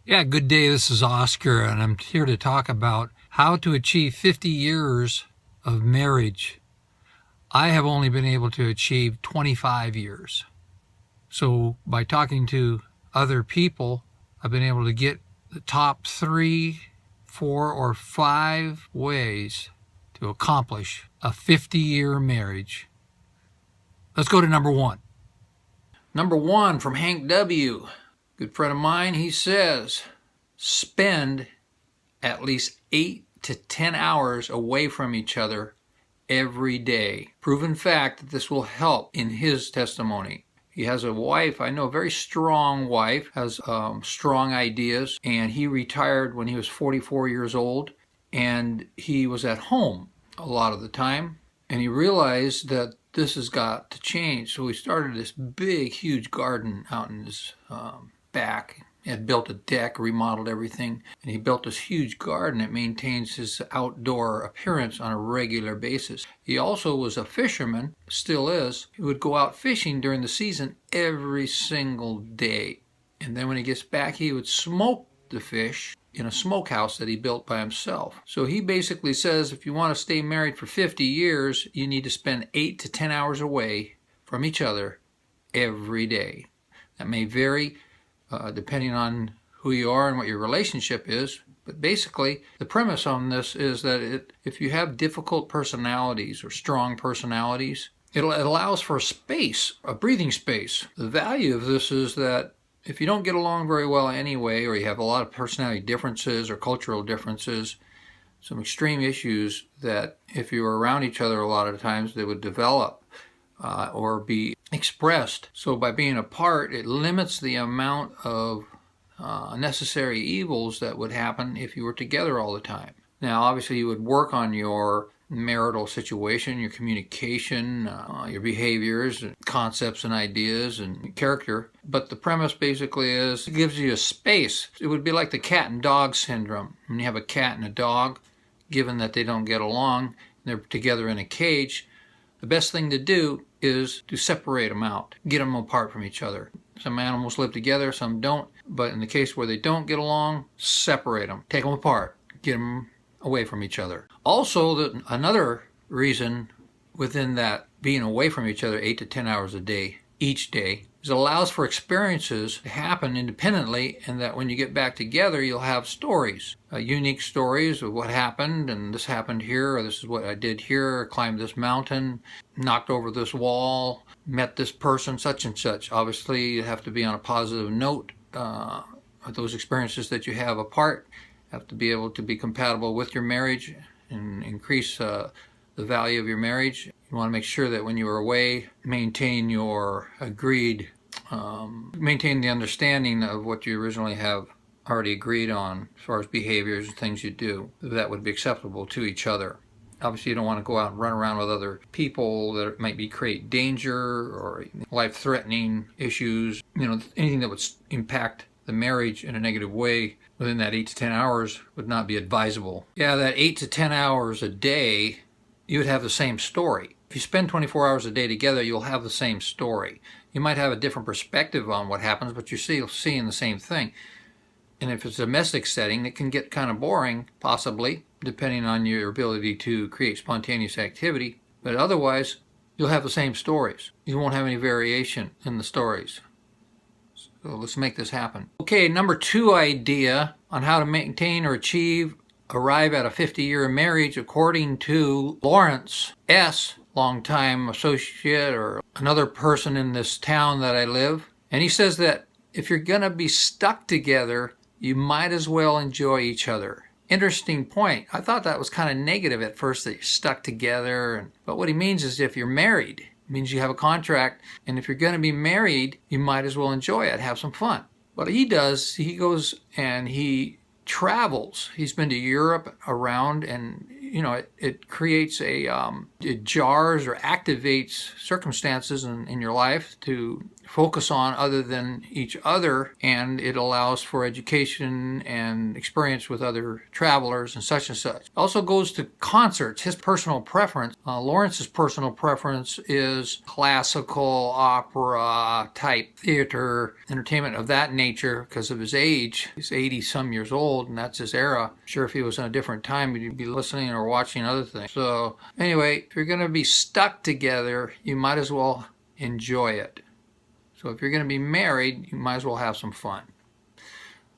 Yeah, good day. This is Oscar, and I'm here to talk about how to achieve 50 years of marriage. I have only been able to achieve 25 years. So, by talking to other people, I've been able to get the top 3, 4, or 5 ways to accomplish a 50-year marriage. Let's go to number 1. Number 1 from Hank W., good friend of mine. He says, spend at least 8 to 10 hours away from each other every day. Proven fact that this will help in his testimony. He has a wife, I know, a very strong wife, has strong ideas, and he retired when he was 44 years old, and he was at home a lot of the time, and he realized that this has got to change. So he started this big, huge garden out in his back. He had built a deck, remodeled everything, and he built this huge garden that maintains his outdoor appearance on a regular basis. He also was a fisherman, still is. He would go out fishing during the season every single day. And then when he gets back, he would smoke the fish in a smokehouse that he built by himself. So he basically says if you want to stay married for 50 years, you need to spend 8 to 10 hours away from each other every day. That may vary depending on who you are and what your relationship is. But basically, the premise on this is that if you have difficult personalities or strong personalities, it allows for space, a breathing space. The value of this is that if you don't get along very well anyway, or you have a lot of personality differences or cultural differences, some extreme issues that if you were around each other a lot of times, they would develop or be expressed. So by being apart, it limits the amount of necessary evils that would happen if you were together all the time. Now, obviously, you would work on your marital situation, your communication, your behaviors, concepts and ideas, and character. But the premise basically is it gives you a space. It would be like the cat and dog syndrome. When you have a cat and a dog, given that they don't get along, they're together in a cage, the best thing to do is to separate them out, get them apart from each other. Some animals live together, some don't, but in the case where they don't get along, separate them, take them apart, get them away from each other. Also, another reason within that being away from each other 8 to 10 hours a day, each day, is it allows for experiences to happen independently, and that when you get back together, you'll have stories, unique stories of what happened, and this happened here, or this is what I did here, climbed this mountain, knocked over this wall, met this person, such and such. Obviously, you have to be on a positive note. Those experiences that you have apart have to be able to be compatible with your marriage and increase the value of your marriage. You want to make sure that when you are away, maintain your maintain the understanding of what you originally have already agreed on as far as behaviors and things you do that would be acceptable to each other. Obviously, you don't want to go out and run around with other people that might create danger or life-threatening issues. Anything that would impact the marriage in a negative way within that 8 to 10 hours would not be advisable. Yeah, that 8 to 10 hours a day, you would have the same story. If you spend 24 hours a day together, you'll have the same story. You might have a different perspective on what happens, but you're still seeing the same thing. And if it's a domestic setting, it can get kind of boring, possibly, depending on your ability to create spontaneous activity. But otherwise, you'll have the same stories. You won't have any variation in the stories. So let's make this happen. Okay, number 2 idea on how to maintain or arrive at a 50-year marriage, according to Lawrence S., longtime associate or another person in this town that I live. And he says that if you're going to be stuck together, you might as well enjoy each other. Interesting point. I thought that was kind of negative at first, that you're stuck together. But what he means is if you're married, it means you have a contract. And if you're going to be married, you might as well enjoy it, have some fun. What he does, he goes and he travels. He's been to Europe around, and it creates it jars or activates circumstances in your life focus on other than each other, and it allows for education and experience with other travelers and such. Also goes to concerts. His personal preference, Lawrence's personal preference, is classical, opera type theater, entertainment of that nature because of his age. He's 80 some years old, and that's his era. I'm sure if he was in a different time, he'd be listening or watching other things. So anyway, if you're going to be stuck together, you might as well enjoy it. So if you're going to be married, you might as well have some fun.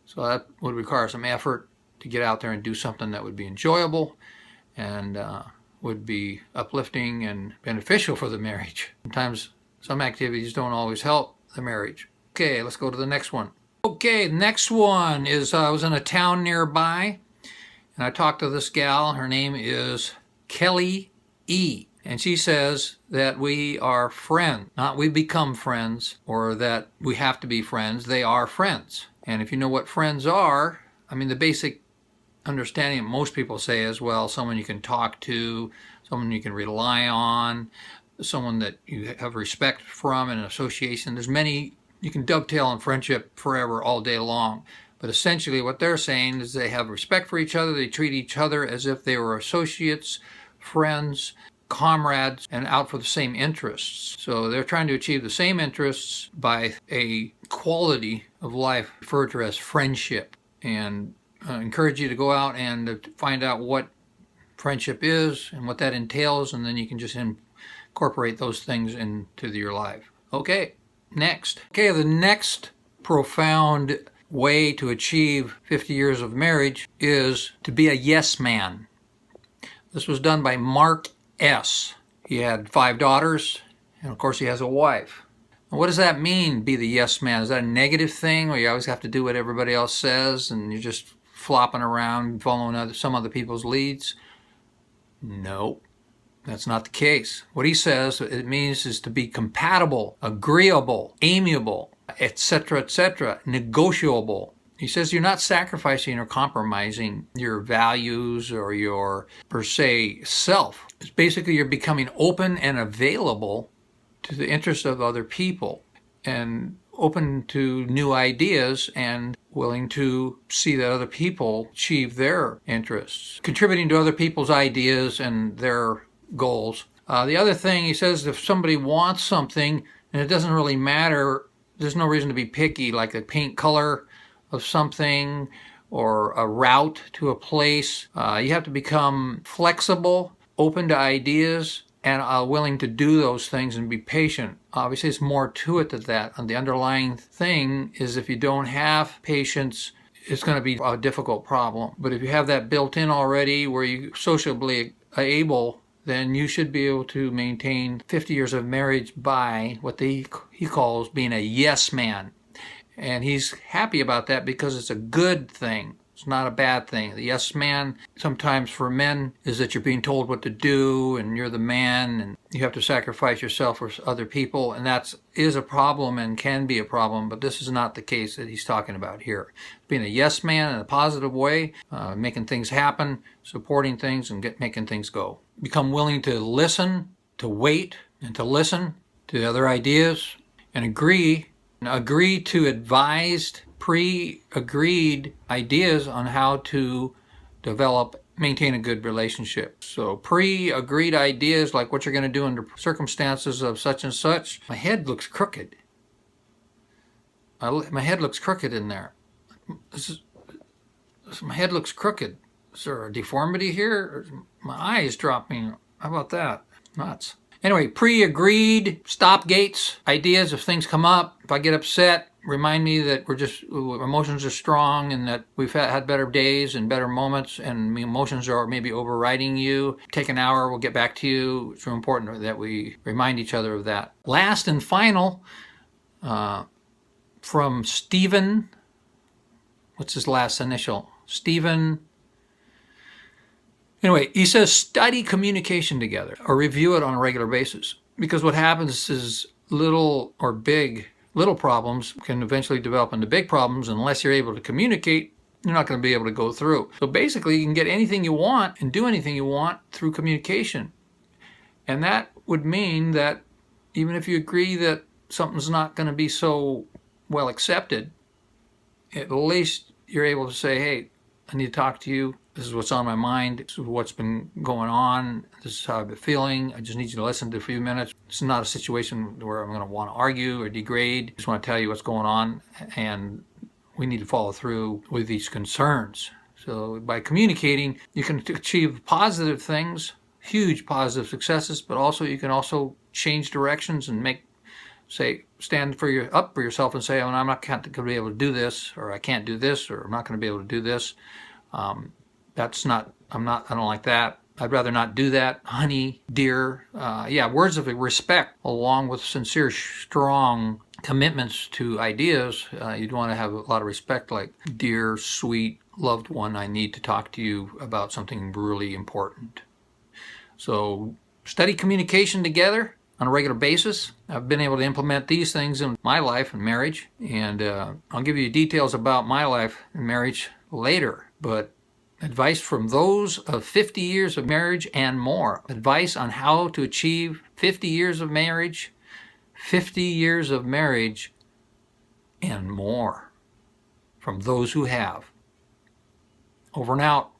So that would require some effort to get out there and do something that would be enjoyable and would be uplifting and beneficial for the marriage. Sometimes some activities don't always help the marriage. Okay, let's go to the next one. Okay, next one is I was in a town nearby, and I talked to this gal. Her name is Kelly E. And she says that we are friends, not we become friends or that we have to be friends. They are friends. And if you know what friends are, I mean, the basic understanding most people say is, well, someone you can talk to, someone you can rely on, someone that you have respect from in an association. There's many, you can dovetail in friendship forever, all day long. But essentially what they're saying is they have respect for each other. They treat each other as if they were associates, friends, comrades, and out for the same interests. So they're trying to achieve the same interests by a quality of life referred to as friendship. And encourage you to go out and find out what friendship is and what that entails, and then you can just incorporate those things into your life. Okay, next. Okay, the next profound way to achieve 50 years of marriage is to be a yes man. This was done by Mark S. He had 5 daughters, and of course he has a wife. And what does that mean, be the yes man? Is that a negative thing where you always have to do what everybody else says and you're just flopping around following some other people's leads? No, that's not the case. What he says it means is to be compatible, agreeable, amiable, etc., negotiable. He says you're not sacrificing or compromising your values or your, per se, self. It's basically you're becoming open and available to the interests of other people and open to new ideas and willing to see that other people achieve their interests, contributing to other people's ideas and their goals. The other thing, he says, if somebody wants something and it doesn't really matter, there's no reason to be picky, like the paint color of something or a route to a place. You have to become flexible, open to ideas, and willing to do those things and be patient. Obviously, it's more to it than that. And the underlying thing is if you don't have patience, it's going to be a difficult problem. But if you have that built in already where you're sociably able, then you should be able to maintain 50 years of marriage by what he calls being a yes man. And he's happy about that because it's a good thing. It's not a bad thing. The yes man, sometimes for men, is that you're being told what to do and you're the man and you have to sacrifice yourself for other people. And that is a problem and can be a problem, but this is not the case that he's talking about here. Being a yes man in a positive way, making things happen, supporting things, and making things go. Become willing to listen, to wait, and to listen to the other ideas and agree to advised, pre-agreed ideas on how to maintain a good relationship. So pre-agreed ideas like what you're going to do under circumstances of such and such. My head looks crooked. My head looks crooked in there. My head looks crooked. Is there a deformity here? My eye is dropping. How about that? Nuts. Anyway, pre-agreed stop gates, ideas if things come up. If I get upset, remind me that emotions are strong and that we've had better days and better moments and emotions are maybe overriding you. Take an hour, we'll get back to you. It's really important that we remind each other of that. Last and final, from Stephen, what's his last initial? Stephen. Anyway, he says study communication together or review it on a regular basis, because what happens is little problems can eventually develop into big problems. Unless you're able to communicate, you're not going to be able to go through. So basically, you can get anything you want and do anything you want through communication. And that would mean that even if you agree that something's not going to be so well accepted, at least you're able to say, hey, I need to talk to you. This is what's on my mind. This is what's been going on. This is how I've been feeling. I just need you to listen to a few minutes. It's not a situation where I'm going to want to argue or degrade. I just want to tell you what's going on, and we need to follow through with these concerns. So by communicating, you can achieve positive things, huge positive successes, but also you can also change directions and stand up for yourself and say, oh, I'm not going to be able to do this, or I can't do this, or I'm not going to be able to do this. I don't like that. I'd rather not do that. Honey, dear, words of respect along with sincere, strong commitments to ideas. You'd want to have a lot of respect, like, dear, sweet, loved one, I need to talk to you about something really important. So study communication together on a regular basis. I've been able to implement these things in my life and marriage, and I'll give you details about my life and marriage later, but advice from those of 50 years of marriage and more. Advice on how to achieve 50 years of marriage, 50 years of marriage, and more from those who have. Over and out.